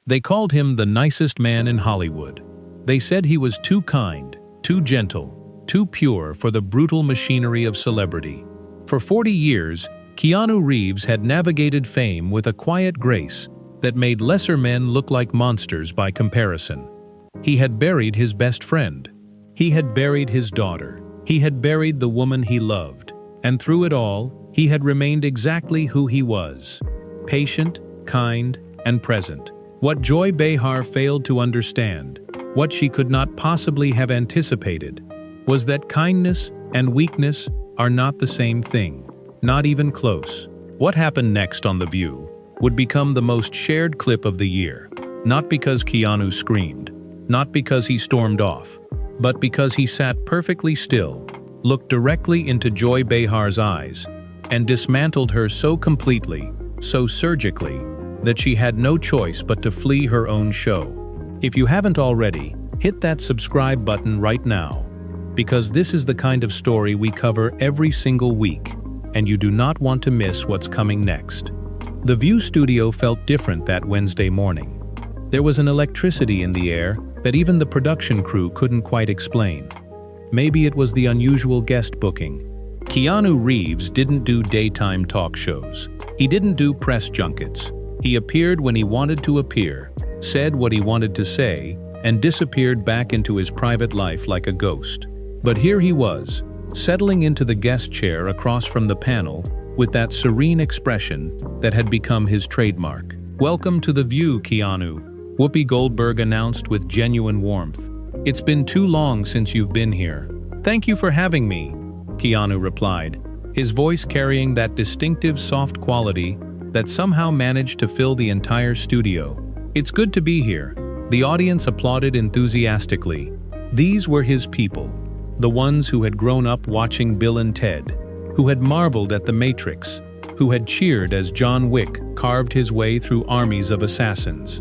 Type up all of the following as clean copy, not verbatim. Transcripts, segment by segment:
They called him the nicest man in Hollywood. They said he was too kind, too gentle, too pure for the brutal machinery of celebrity. For 40 years, Keanu Reeves had navigated fame with a quiet grace that made lesser men look like monsters by comparison. He had buried his best friend. He had buried his daughter. He had buried the woman he loved. And through it all, he had remained exactly who he was: patient, kind, and present. What Joy Behar failed to understand, what she could not possibly have anticipated, was that kindness and weakness are not the same thing, not even close. What happened next on The View would become the most shared clip of the year, not because Keanu screamed, not because he stormed off, but because he sat perfectly still, looked directly into Joy Behar's eyes, and dismantled her so completely, so surgically, that she had no choice but to flee her own show. If you haven't already, hit that subscribe button right now, because this is the kind of story we cover every single week, and you do not want to miss what's coming next. The View studio felt different that Wednesday morning. There was an electricity in the air that even the production crew couldn't quite explain. Maybe it was the unusual guest booking. Keanu Reeves didn't do daytime talk shows. He didn't do press junkets. He appeared when he wanted to appear, said what he wanted to say, and disappeared back into his private life like a ghost. But here he was, settling into the guest chair across from the panel, with that serene expression that had become his trademark. "Welcome to The View, Keanu," Whoopi Goldberg announced with genuine warmth. "It's been too long since you've been here." "Thank you for having me," Keanu replied, his voice carrying that distinctive soft quality that somehow managed to fill the entire studio. "It's good to be here." The audience applauded enthusiastically. These were his people, the ones who had grown up watching Bill and Ted, who had marveled at The Matrix, who had cheered as John Wick carved his way through armies of assassins.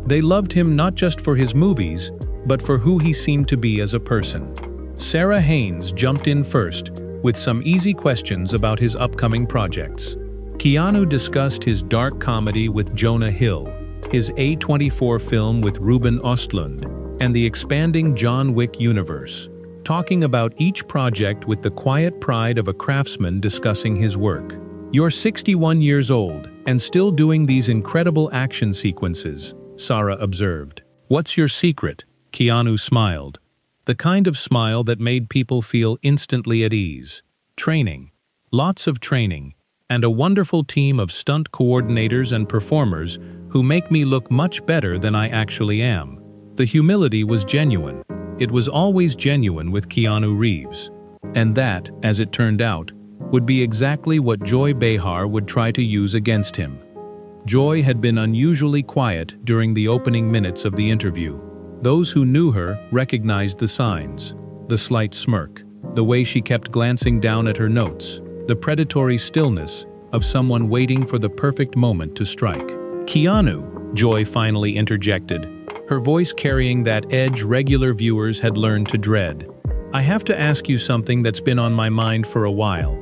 They loved him not just for his movies, but for who he seemed to be as a person. Sarah Haynes jumped in first, with some easy questions about his upcoming projects. Keanu discussed his dark comedy with Jonah Hill, his A24 film with Ruben Östlund, and the expanding John Wick universe, talking about each project with the quiet pride of a craftsman discussing his work. "You're 61 years old, and still doing these incredible action sequences," Sarah observed. "What's your secret?" Keanu smiled. The kind of smile that made people feel instantly at ease. "Training. Lots of training. And a wonderful team of stunt coordinators and performers who make me look much better than I actually am." The humility was genuine. It was always genuine with Keanu Reeves. And that, as it turned out, would be exactly what Joy Behar would try to use against him. Joy had been unusually quiet during the opening minutes of the interview. Those who knew her recognized the signs: the slight smirk, the way she kept glancing down at her notes, the predatory stillness of someone waiting for the perfect moment to strike. "Keanu," Joy finally interjected, her voice carrying that edge regular viewers had learned to dread. "I have to ask you something that's been on my mind for a while."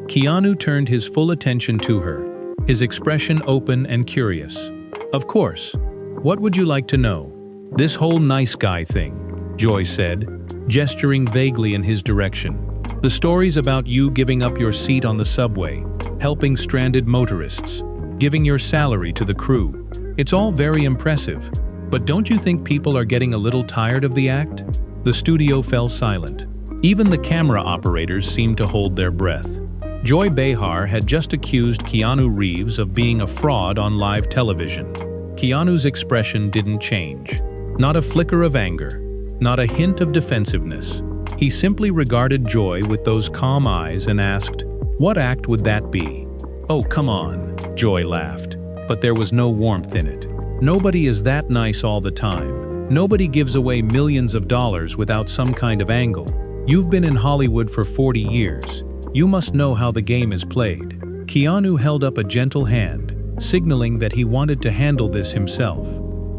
Keanu turned his full attention to her, his expression open and curious. "Of course. What would you like to know?" "This whole nice guy thing," Joy said, gesturing vaguely in his direction. "The stories about you giving up your seat on the subway, helping stranded motorists, giving your salary to the crew. It's all very impressive, but don't you think people are getting a little tired of the act?" The studio fell silent. Even the camera operators seemed to hold their breath. Joy Behar had just accused Keanu Reeves of being a fraud on live television. Keanu's expression didn't change. Not a flicker of anger, not a hint of defensiveness. He simply regarded Joy with those calm eyes and asked, "What act would that be?" "Oh, come on," Joy laughed, but there was no warmth in it. "Nobody is that nice all the time. Nobody gives away millions of dollars without some kind of angle. You've been in Hollywood for 40 years. You must know how the game is played." Keanu held up a gentle hand, signaling that he wanted to handle this himself.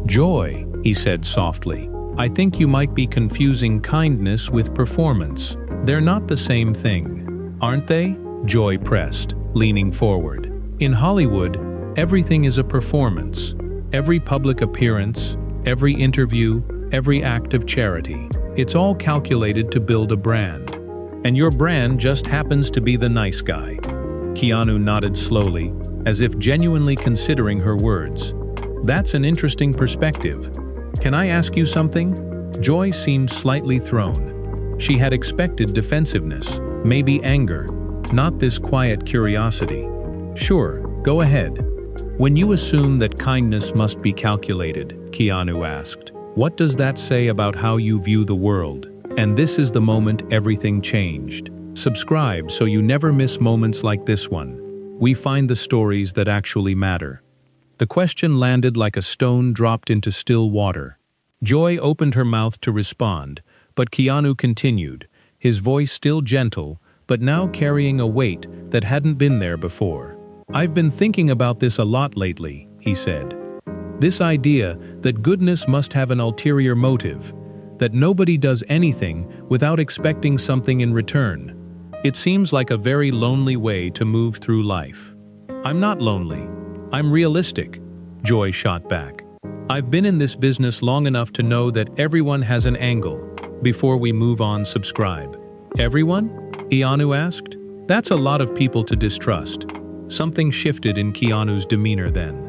"Joy," he said softly, "I think you might be confusing kindness with performance. They're not the same thing, aren't they?" Joy pressed, leaning forward. "In Hollywood, everything is a performance. Every public appearance, every interview, every act of charity. It's all calculated to build a brand. And your brand just happens to be the nice guy. Keanu nodded slowly, as if genuinely considering her words. That's an interesting perspective. Can I ask you something? Joy seemed slightly thrown. She had expected defensiveness, maybe anger, not this quiet curiosity. Sure, go ahead. When you assume that kindness must be calculated, Keanu asked, what does that say about how you view the world? And this is the moment everything changed. Subscribe so you never miss moments like this one. We find the stories that actually matter. The question landed like a stone dropped into still water. Joy opened her mouth to respond, but Keanu continued, his voice still gentle, but now carrying a weight that hadn't been there before. I've been thinking about this a lot lately, he said. This idea that goodness must have an ulterior motive, that nobody does anything without expecting something in return. It seems like a very lonely way to move through life. I'm not lonely. I'm realistic, Joy shot back. I've been in this business long enough to know that everyone has an angle. Before we move on, subscribe. Everyone? Keanu asked. That's a lot of people to distrust. Something shifted in Keanu's demeanor then.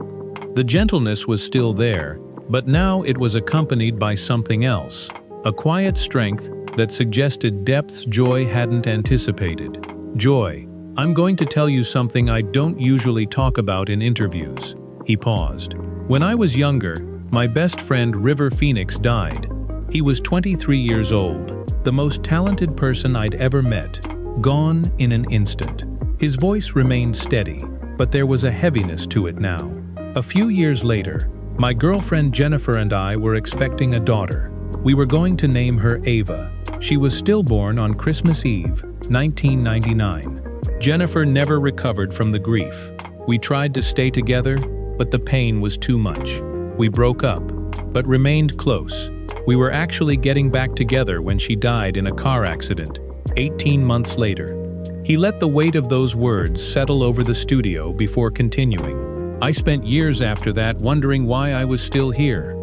The gentleness was still there, but now it was accompanied by something else. A quiet strength that suggested depths Joy hadn't anticipated. Joy, I'm going to tell you something I don't usually talk about in interviews. He paused. When I was younger, my best friend River Phoenix died. He was 23 years old, the most talented person I'd ever met, gone in an instant. His voice remained steady, but there was a heaviness to it now. A few years later, my girlfriend Jennifer and I were expecting a daughter. We were going to name her Ava. She was stillborn on Christmas Eve, 1999. Jennifer never recovered from the grief. We tried to stay together, but the pain was too much. We broke up, but remained close. We were actually getting back together when she died in a car accident, 18 months later. He let the weight of those words settle over the studio before continuing. I spent years after that wondering why I was still here.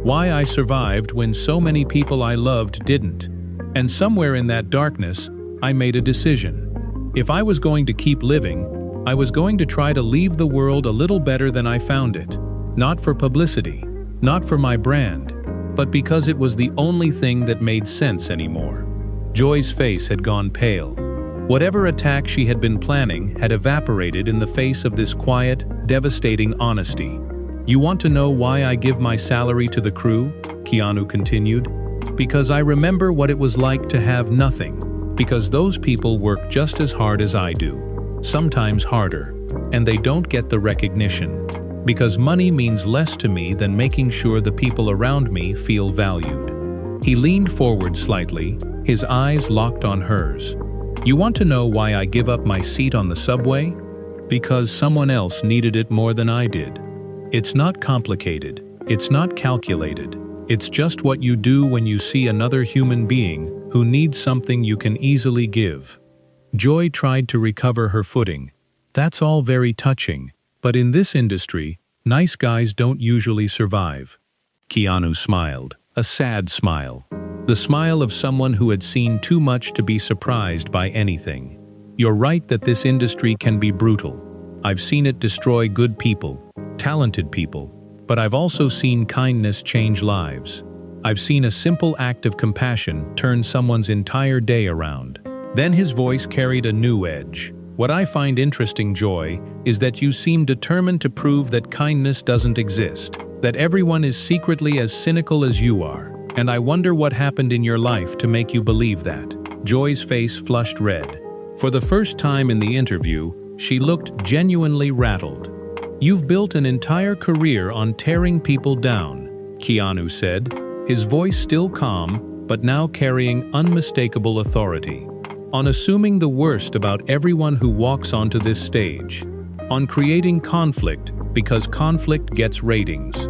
Why I survived when so many people I loved didn't. And somewhere in that darkness, I made a decision. If I was going to keep living, I was going to try to leave the world a little better than I found it. Not for publicity, not for my brand, but because it was the only thing that made sense anymore. Joy's face had gone pale. Whatever attack she had been planning had evaporated in the face of this quiet, devastating honesty. You want to know why I give my salary to the crew? Keanu continued. Because I remember what it was like to have nothing. Because those people work just as hard as I do, sometimes harder, and they don't get the recognition. Because money means less to me than making sure the people around me feel valued. He leaned forward slightly, his eyes locked on hers. You want to know why I give up my seat on the subway? Because someone else needed it more than I did. It's not complicated. It's not calculated. It's just what you do when you see another human being who needs something you can easily give. Joy tried to recover her footing. That's all very touching, but in this industry, nice guys don't usually survive. Keanu smiled, a sad smile. The smile of someone who had seen too much to be surprised by anything. You're right that this industry can be brutal. I've seen it destroy good people, talented people, but I've also seen kindness change lives. I've seen a simple act of compassion turn someone's entire day around. Then his voice carried a new edge. What I find interesting, Joy, is that you seem determined to prove that kindness doesn't exist, that everyone is secretly as cynical as you are. And I wonder what happened in your life to make you believe that. Joy's face flushed red. For the first time in the interview, she looked genuinely rattled. You've built an entire career on tearing people down, Keanu said, his voice still calm, but now carrying unmistakable authority. On assuming the worst about everyone who walks onto this stage. On creating conflict because conflict gets ratings.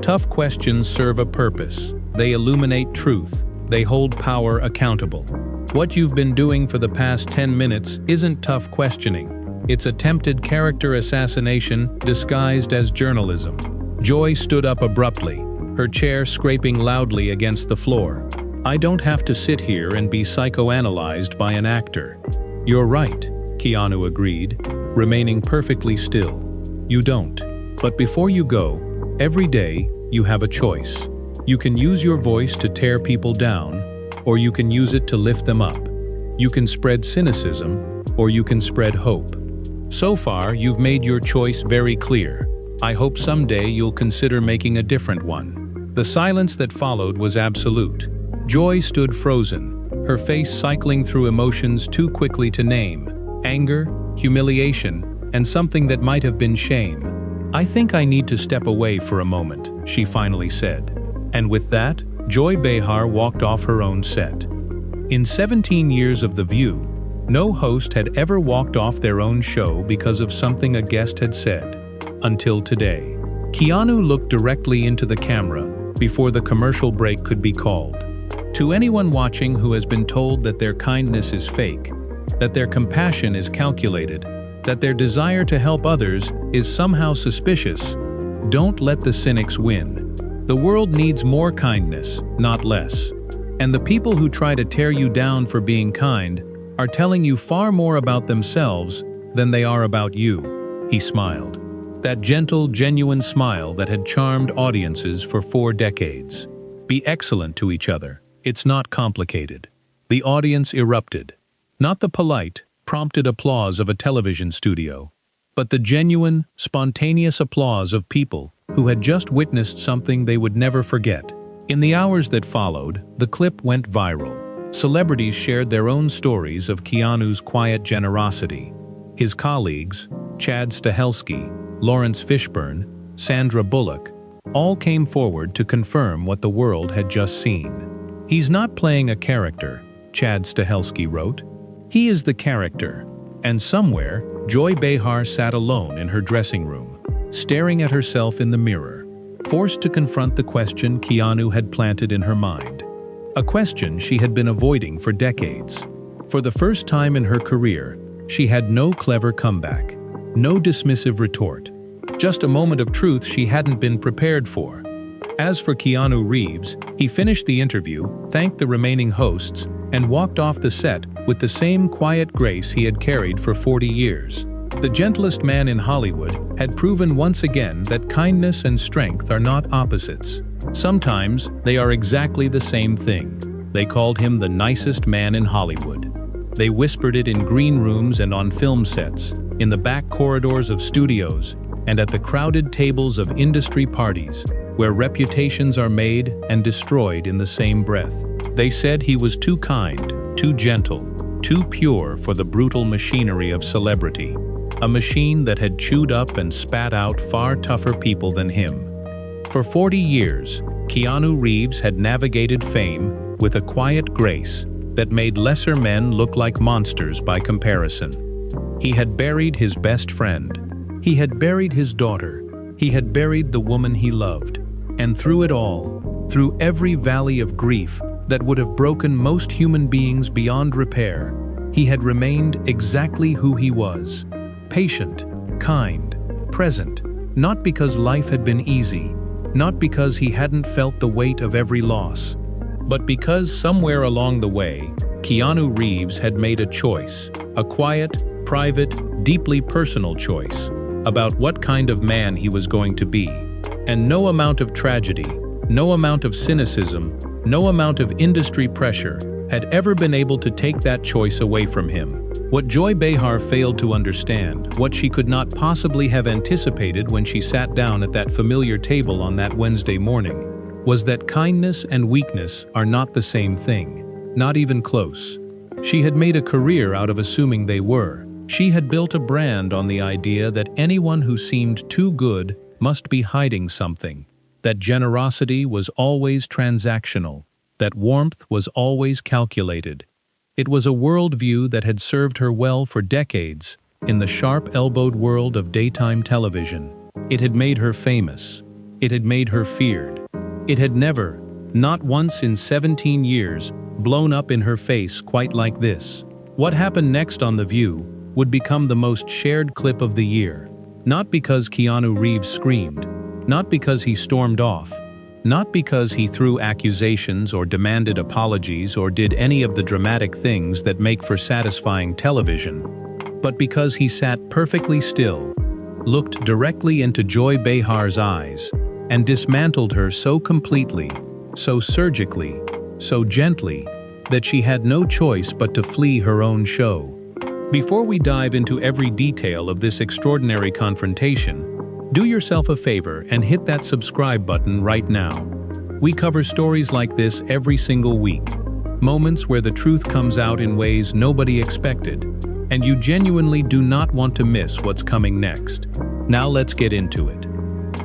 Tough questions serve a purpose. They illuminate truth. They hold power accountable. What you've been doing for the past 10 minutes isn't tough questioning. It's attempted character assassination disguised as journalism. Joy stood up abruptly, her chair scraping loudly against the floor. "I don't have to sit here and be psychoanalyzed by an actor." "You're right," Keanu agreed, remaining perfectly still. "You don't. But before you go, every day, you have a choice. You can use your voice to tear people down, or you can use it to lift them up. You can spread cynicism, or you can spread hope. So far, you've made your choice very clear. I hope someday you'll consider making a different one." The silence that followed was absolute. Joy stood frozen, her face cycling through emotions too quickly to name: anger, humiliation, and something that might have been shame. "I think I need to step away for a moment," she finally said. And with that, Joy Behar walked off her own set. In 17 years of The View, no host had ever walked off their own show because of something a guest had said. Until today. Keanu looked directly into the camera before the commercial break could be called. To anyone watching who has been told that their kindness is fake, that their compassion is calculated, that their desire to help others is somehow suspicious, don't let the cynics win. The world needs more kindness, not less. And the people who try to tear you down for being kind are telling you far more about themselves than they are about you. He smiled. That gentle, genuine smile that had charmed audiences for 4 decades. Be excellent to each other. It's not complicated. The audience erupted. Not the polite, prompted applause of a television studio, but the genuine, spontaneous applause of people who had just witnessed something they would never forget. In the hours that followed, the clip went viral. Celebrities shared their own stories of Keanu's quiet generosity. His colleagues, Chad Stahelski, Lawrence Fishburne, Sandra Bullock, all came forward to confirm what the world had just seen. "He's not playing a character," Chad Stahelski wrote. "He is the character." And somewhere, Joy Behar sat alone in her dressing room, staring at herself in the mirror, forced to confront the question Keanu had planted in her mind. A question she had been avoiding for decades. For the first time in her career, she had no clever comeback, no dismissive retort, just a moment of truth she hadn't been prepared for. As for Keanu Reeves, he finished the interview, thanked the remaining hosts, and walked off the set with the same quiet grace he had carried for 40 years. The gentlest man in Hollywood had proven once again that kindness and strength are not opposites. Sometimes they are exactly the same thing. They called him the nicest man in Hollywood. They whispered it in green rooms and on film sets, in the back corridors of studios, and at the crowded tables of industry parties, where reputations are made and destroyed in the same breath. They said he was too kind, too gentle, too pure for the brutal machinery of celebrity. A machine that had chewed up and spat out far tougher people than him. For 40 years, Keanu Reeves had navigated fame with a quiet grace that made lesser men look like monsters by comparison. He had buried his best friend. He had buried his daughter. He had buried the woman he loved. And through it all, through every valley of grief that would have broken most human beings beyond repair, he had remained exactly who he was. Patient, kind, present, not because life had been easy, not because he hadn't felt the weight of every loss, but because somewhere along the way, Keanu Reeves had made a choice, a quiet, private, deeply personal choice, about what kind of man he was going to be. And no amount of tragedy, no amount of cynicism, no amount of industry pressure had ever been able to take that choice away from him. What Joy Behar failed to understand, what she could not possibly have anticipated when she sat down at that familiar table on that Wednesday morning, was that kindness and weakness are not the same thing, not even close. She had made a career out of assuming they were. She had built a brand on the idea that anyone who seemed too good must be hiding something, that generosity was always transactional, that warmth was always calculated. It was a worldview that had served her well for decades in the sharp-elbowed world of daytime television. It had made her famous. It had made her feared. It had never, not once in 17 years, blown up in her face quite like this. What happened next on The View would become the most shared clip of the year, not because Keanu Reeves screamed, Not because he stormed off. Not because he threw accusations or demanded apologies or did any of the dramatic things that make for satisfying television, but because he sat perfectly still, looked directly into Joy Behar's eyes, and dismantled her so completely, so surgically, so gently, that she had no choice but to flee her own show. Before we dive into every detail of this extraordinary confrontation, do yourself a favor and hit that subscribe button right now. We cover stories like this every single week, moments where the truth comes out in ways nobody expected, and you genuinely do not want to miss what's coming next. Now let's get into it.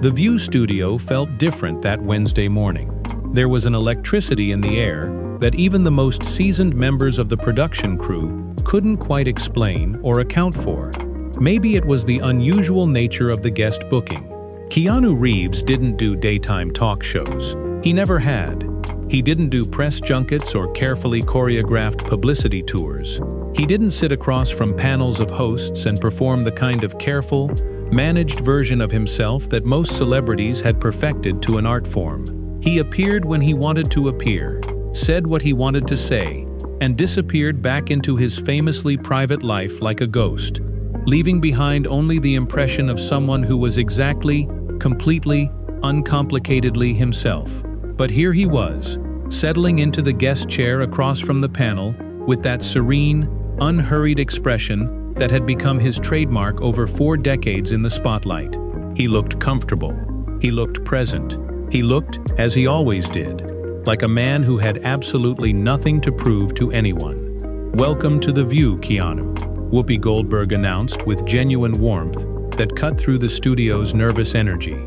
The View studio felt different that Wednesday morning. There was an electricity in the air that even the most seasoned members of the production crew couldn't quite explain or account for. Maybe it was the unusual nature of the guest booking. Keanu Reeves didn't do daytime talk shows. He never had. He didn't do press junkets or carefully choreographed publicity tours. He didn't sit across from panels of hosts and perform the kind of careful, managed version of himself that most celebrities had perfected to an art form. He appeared when he wanted to appear, said what he wanted to say, and disappeared back into his famously private life like a ghost, leaving behind only the impression of someone who was exactly, completely, uncomplicatedly himself. But here he was, settling into the guest chair across from the panel, with that serene, unhurried expression that had become his trademark over 4 decades in the spotlight. He looked comfortable. He looked present. He looked, as he always did, like a man who had absolutely nothing to prove to anyone. "Welcome to The View, Keanu," Whoopi Goldberg announced with genuine warmth that cut through the studio's nervous energy.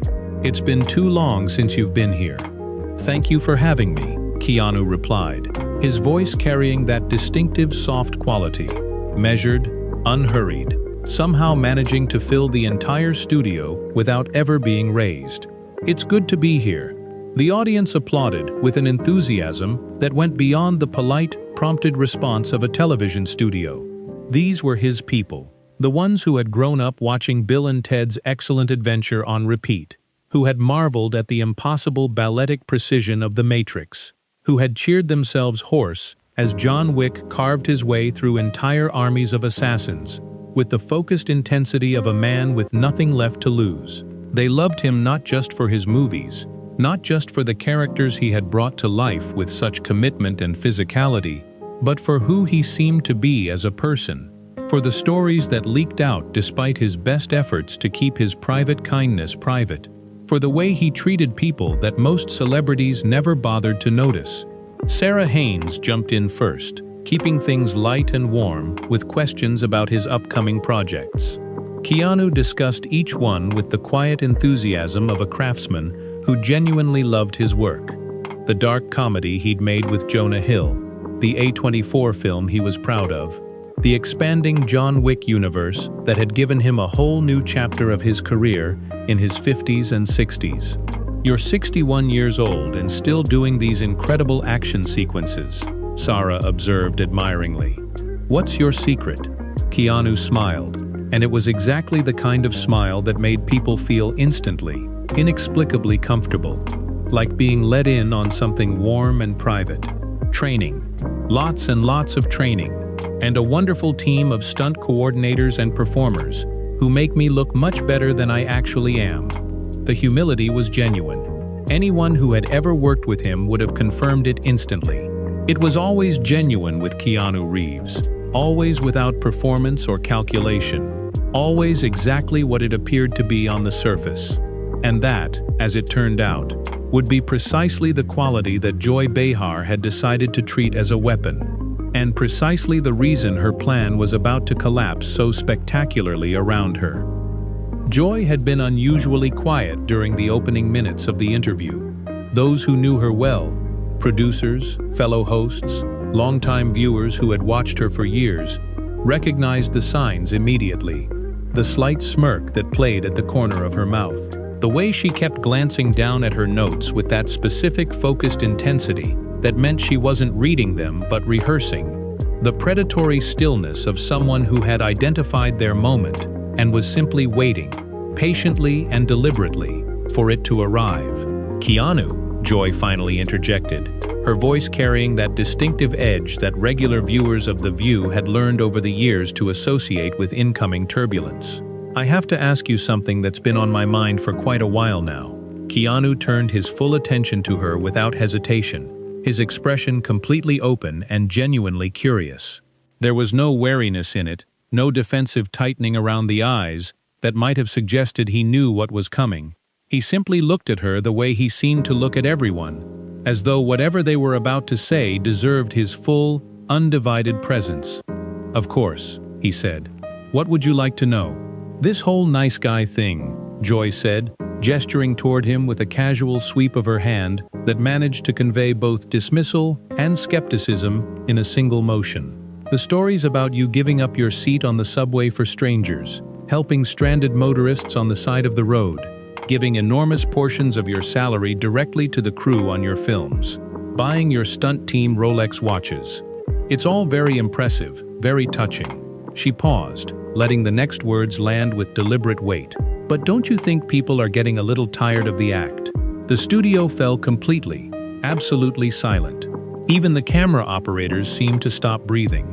"It's been too long since you've been here." "Thank you for having me," Keanu replied, his voice carrying that distinctive soft quality, measured, unhurried, somehow managing to fill the entire studio without ever being raised. "It's good to be here." The audience applauded with an enthusiasm that went beyond the polite, prompted response of a television studio. These were his people, the ones who had grown up watching Bill and Ted's Excellent Adventure on repeat, who had marveled at the impossible balletic precision of The Matrix, who had cheered themselves hoarse as John Wick carved his way through entire armies of assassins, with the focused intensity of a man with nothing left to lose. They loved him not just for his movies, not just for the characters he had brought to life with such commitment and physicality, but for who he seemed to be as a person, for the stories that leaked out despite his best efforts to keep his private kindness private, for the way he treated people that most celebrities never bothered to notice. Sarah Haynes jumped in first, keeping things light and warm with questions about his upcoming projects. Keanu discussed each one with the quiet enthusiasm of a craftsman who genuinely loved his work. The dark comedy he'd made with Jonah Hill, the A24 film he was proud of, the expanding John Wick universe that had given him a whole new chapter of his career in his 50s and 60s. "You're 61 years old and still doing these incredible action sequences," Sarah observed admiringly. "What's your secret?" Keanu smiled, and it was exactly the kind of smile that made people feel instantly, inexplicably comfortable, like being let in on something warm and private. "Training. Lots and lots of training. And a wonderful team of stunt coordinators and performers who make me look much better than I actually am." The humility was genuine. Anyone who had ever worked with him would have confirmed it instantly. It was always genuine with Keanu Reeves, always without performance or calculation, always exactly what it appeared to be on the surface. And that, as it turned out, would be precisely the quality that Joy Behar had decided to treat as a weapon, and precisely the reason her plan was about to collapse so spectacularly around her. Joy had been unusually quiet during the opening minutes of the interview. Those who knew her well, producers, fellow hosts, longtime viewers who had watched her for years, recognized the signs immediately. The slight smirk that played at the corner of her mouth, the way she kept glancing down at her notes with that specific focused intensity that meant she wasn't reading them but rehearsing, the predatory stillness of someone who had identified their moment and was simply waiting, patiently and deliberately, for it to arrive. "Keanu," Joy finally interjected, her voice carrying that distinctive edge that regular viewers of The View had learned over the years to associate with incoming turbulence. "I have to ask you something that's been on my mind for quite a while now." Keanu turned his full attention to her without hesitation, his expression completely open and genuinely curious. There was no wariness in it, no defensive tightening around the eyes that might have suggested he knew what was coming. He simply looked at her the way he seemed to look at everyone, as though whatever they were about to say deserved his full, undivided presence. "Of course," he said. "What would you like to know?" "This whole nice guy thing," Joy said, gesturing toward him with a casual sweep of her hand that managed to convey both dismissal and skepticism in a single motion. "The stories about you giving up your seat on the subway for strangers, helping stranded motorists on the side of the road, giving enormous portions of your salary directly to the crew on your films, buying your stunt team Rolex watches. It's all very impressive, very touching." She paused, letting the next words land with deliberate weight. "But don't you think people are getting a little tired of the act?" The studio fell completely, absolutely silent. Even the camera operators seemed to stop breathing.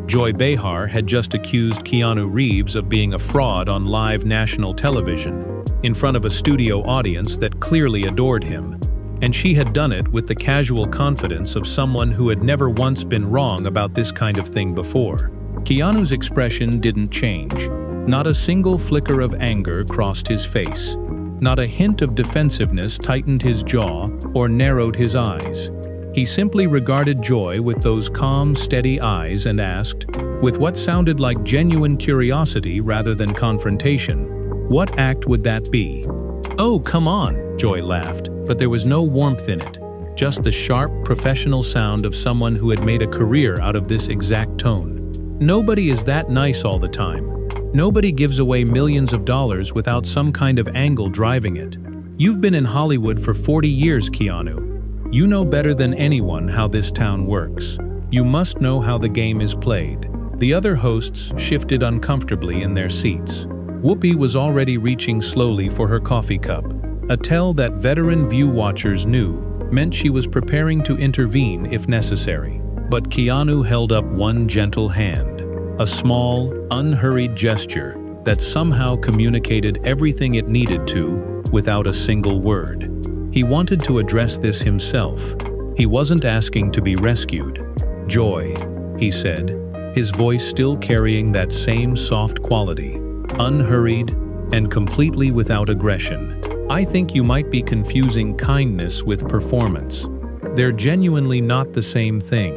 Joy Behar had just accused Keanu Reeves of being a fraud on live national television, in front of a studio audience that clearly adored him, and she had done it with the casual confidence of someone who had never once been wrong about this kind of thing before. Keanu's expression didn't change. Not a single flicker of anger crossed his face. Not a hint of defensiveness tightened his jaw or narrowed his eyes. He simply regarded Joy with those calm, steady eyes and asked, with what sounded like genuine curiosity rather than confrontation, "What act would that be?" "Oh, come on," Joy laughed, but there was no warmth in it, just the sharp, professional sound of someone who had made a career out of this exact tone. "Nobody is that nice all the time. Nobody gives away millions of dollars without some kind of angle driving it. You've been in Hollywood for 40 years, Keanu. You know better than anyone how this town works. You must know how the game is played." The other hosts shifted uncomfortably in their seats. Whoopi was already reaching slowly for her coffee cup, a tell that veteran View watchers knew meant she was preparing to intervene if necessary. But Keanu held up one gentle hand, a small, unhurried gesture that somehow communicated everything it needed to without a single word. He wanted to address this himself. He wasn't asking to be rescued. "Joy," he said, his voice still carrying that same soft quality, unhurried and completely without aggression. "I think you might be confusing kindness with performance. They're genuinely not the same thing,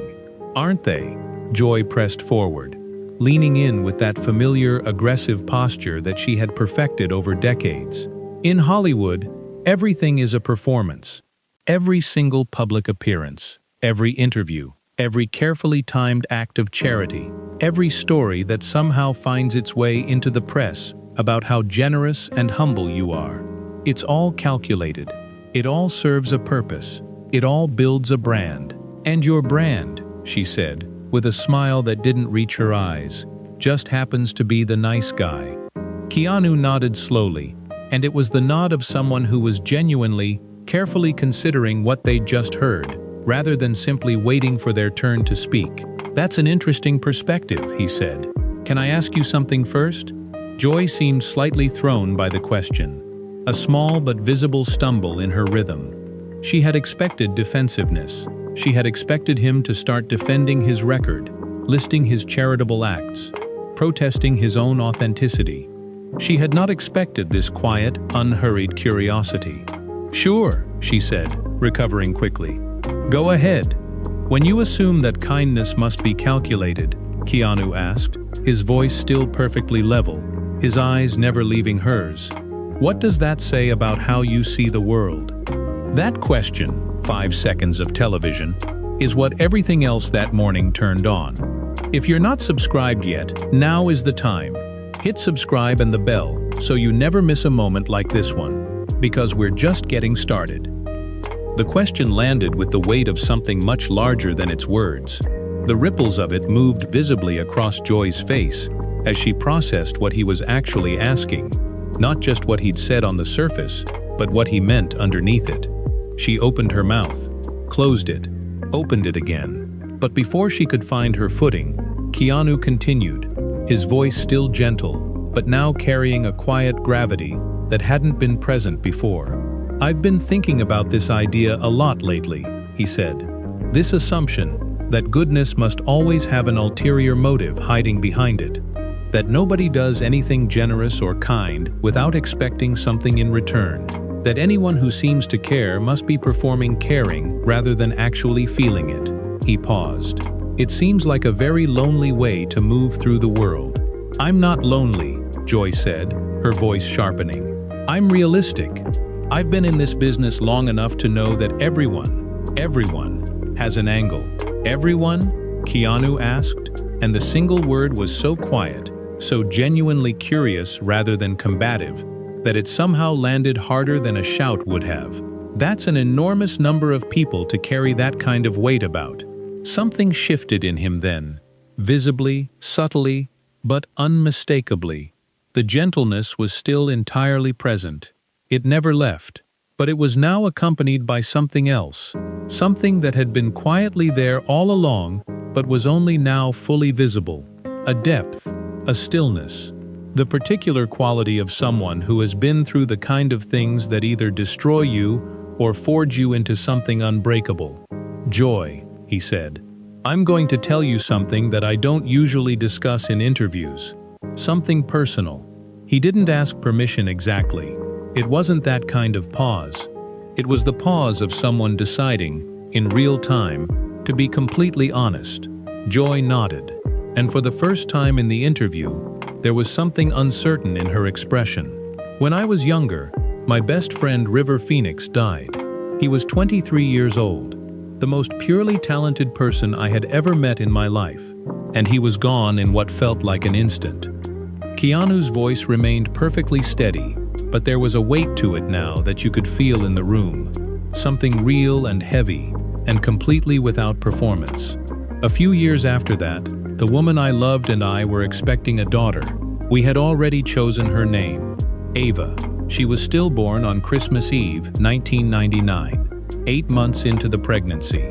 aren't they?" Joy pressed forward, leaning in with that familiar, aggressive posture that she had perfected over decades. "In Hollywood, everything is a performance. Every single public appearance, every interview, every carefully timed act of charity, every story that somehow finds its way into the press about how generous and humble you are. It's all calculated. It all serves a purpose. It all builds a brand. And your brand," she said, with a smile that didn't reach her eyes, "just happens to be the nice guy." Keanu nodded slowly, and it was the nod of someone who was genuinely, carefully considering what they'd just heard, rather than simply waiting for their turn to speak. "That's an interesting perspective," he said. "Can I ask you something first?" Joy seemed slightly thrown by the question, a small but visible stumble in her rhythm. She had expected defensiveness. She had expected him to start defending his record, listing his charitable acts, protesting his own authenticity. She had not expected this quiet, unhurried curiosity. "Sure," she said, recovering quickly. "Go ahead." "When you assume that kindness must be calculated," Keanu asked, his voice still perfectly level, his eyes never leaving hers, "what does that say about how you see the world?" That question, 5 seconds of television, is what everything else that morning turned on. If you're not subscribed yet, now is the time. Hit subscribe and the bell so you never miss a moment like this one, because we're just getting started. The question landed with the weight of something much larger than its words. The ripples of it moved visibly across Joy's face as she processed what he was actually asking, not just what he'd said on the surface, but what he meant underneath it. She opened her mouth, closed it, opened it again. But before she could find her footing, Keanu continued, his voice still gentle, but now carrying a quiet gravity that hadn't been present before. "I've been thinking about this idea a lot lately," he said. "This assumption that goodness must always have an ulterior motive hiding behind it. That nobody does anything generous or kind without expecting something in return. That anyone who seems to care must be performing caring rather than actually feeling it." He paused. "It seems like a very lonely way to move through the world." "I'm not lonely," Joy said, her voice sharpening. "I'm realistic. I've been in this business long enough to know that everyone has an angle." "Everyone?" Keanu asked, and the single word was so quiet, so genuinely curious rather than combative, that it somehow landed harder than a shout would have. That's an enormous number of people to carry that kind of weight about. Something shifted in him then, visibly, subtly, but unmistakably. The gentleness was still entirely present. It never left, but it was now accompanied by something else, something that had been quietly there all along, but was only now fully visible. A depth, a stillness. The particular quality of someone who has been through the kind of things that either destroy you or forge you into something unbreakable. "Joy," he said, "I'm going to tell you something that I don't usually discuss in interviews. Something personal." He didn't ask permission exactly. It wasn't that kind of pause. It was the pause of someone deciding, in real time, to be completely honest. Joy nodded, and for the first time in the interview, there was something uncertain in her expression. "When I was younger, my best friend River Phoenix died. He was 23 years old, the most purely talented person I had ever met in my life, and he was gone in what felt like an instant." Keanu's voice remained perfectly steady, but there was a weight to it now that you could feel in the room. Something real and heavy, and completely without performance. "A few years after that, the woman I loved and I were expecting a daughter. We had already chosen her name, Ava. She was stillborn on Christmas Eve, 1999, 8 months into the pregnancy.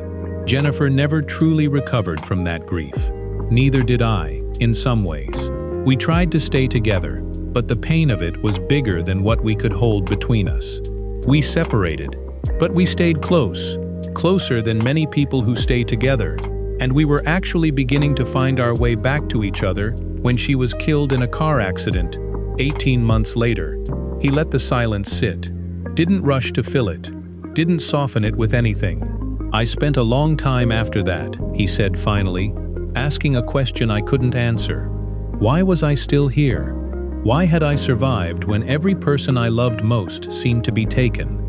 Jennifer never truly recovered from that grief. Neither did I, in some ways. We tried to stay together, but the pain of it was bigger than what we could hold between us. We separated, but we stayed close, closer than many people who stay together, and we were actually beginning to find our way back to each other when she was killed in a car accident, 18 months later." He let the silence sit, didn't rush to fill it, didn't soften it with anything. "I spent a long time after that," he said finally, "asking a question I couldn't answer. Why was I still here? Why had I survived when every person I loved most seemed to be taken?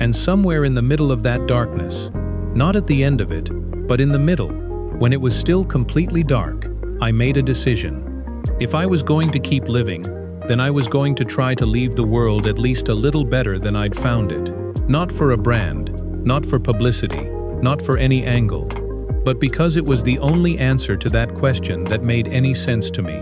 And somewhere in the middle of that darkness, not at the end of it, but in the middle, when it was still completely dark, I made a decision. If I was going to keep living, then I was going to try to leave the world at least a little better than I'd found it. Not for a brand, not for publicity, not for any angle, but because it was the only answer to that question that made any sense to me."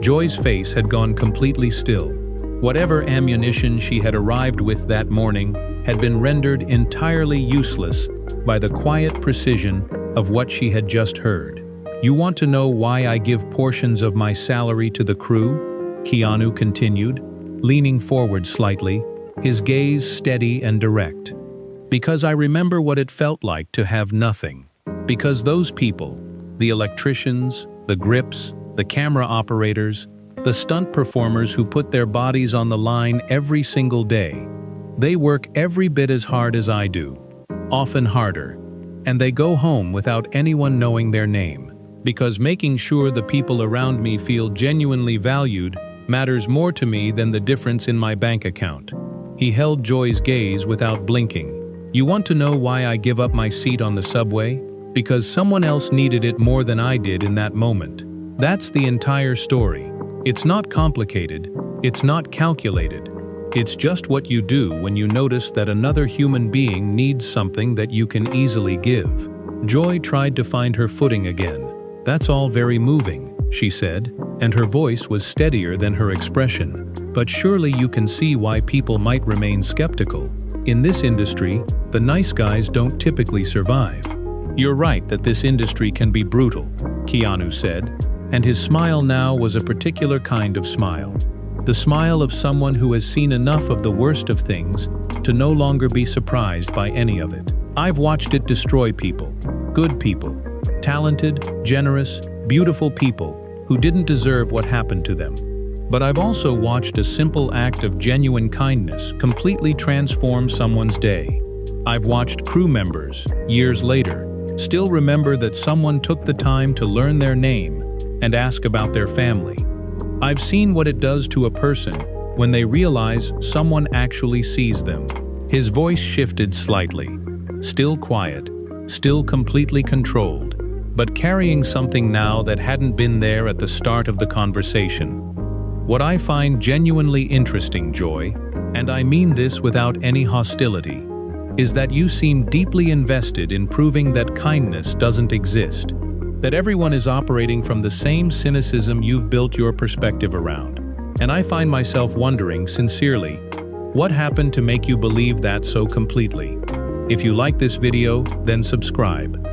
Joy's face had gone completely still. Whatever ammunition she had arrived with that morning had been rendered entirely useless by the quiet precision of what she had just heard. "You want to know why I give portions of my salary to the crew?" Keanu continued, leaning forward slightly, his gaze steady and direct. "Because I remember what it felt like to have nothing. Because those people, the electricians, the grips, the camera operators, the stunt performers who put their bodies on the line every single day, they work every bit as hard as I do, often harder, and they go home without anyone knowing their name. Because making sure the people around me feel genuinely valued matters more to me than the difference in my bank account." He held Joy's gaze without blinking. "You want to know why I give up my seat on the subway? Because someone else needed it more than I did in that moment. That's the entire story. It's not complicated, it's not calculated. It's just what you do when you notice that another human being needs something that you can easily give." Joy tried to find her footing again. "That's all very moving," she said, and her voice was steadier than her expression. But surely you can see why people might remain skeptical. In this industry, the nice guys don't typically survive. You're right that this industry can be brutal, Keanu said, and his smile now was a particular kind of smile. The smile of someone who has seen enough of the worst of things to no longer be surprised by any of it. I've watched it destroy people, good people, talented, generous, beautiful people who didn't deserve what happened to them. But I've also watched a simple act of genuine kindness completely transform someone's day. I've watched crew members, years later, still remember that someone took the time to learn their name and ask about their family. I've seen what it does to a person when they realize someone actually sees them. His voice shifted slightly, still quiet, still completely controlled, but carrying something now that hadn't been there at the start of the conversation. What I find genuinely interesting, Joy, and I mean this without any hostility, is that you seem deeply invested in proving that kindness doesn't exist, that everyone is operating from the same cynicism you've built your perspective around. And I find myself wondering, sincerely, what happened to make you believe that so completely? If you like this video, then subscribe.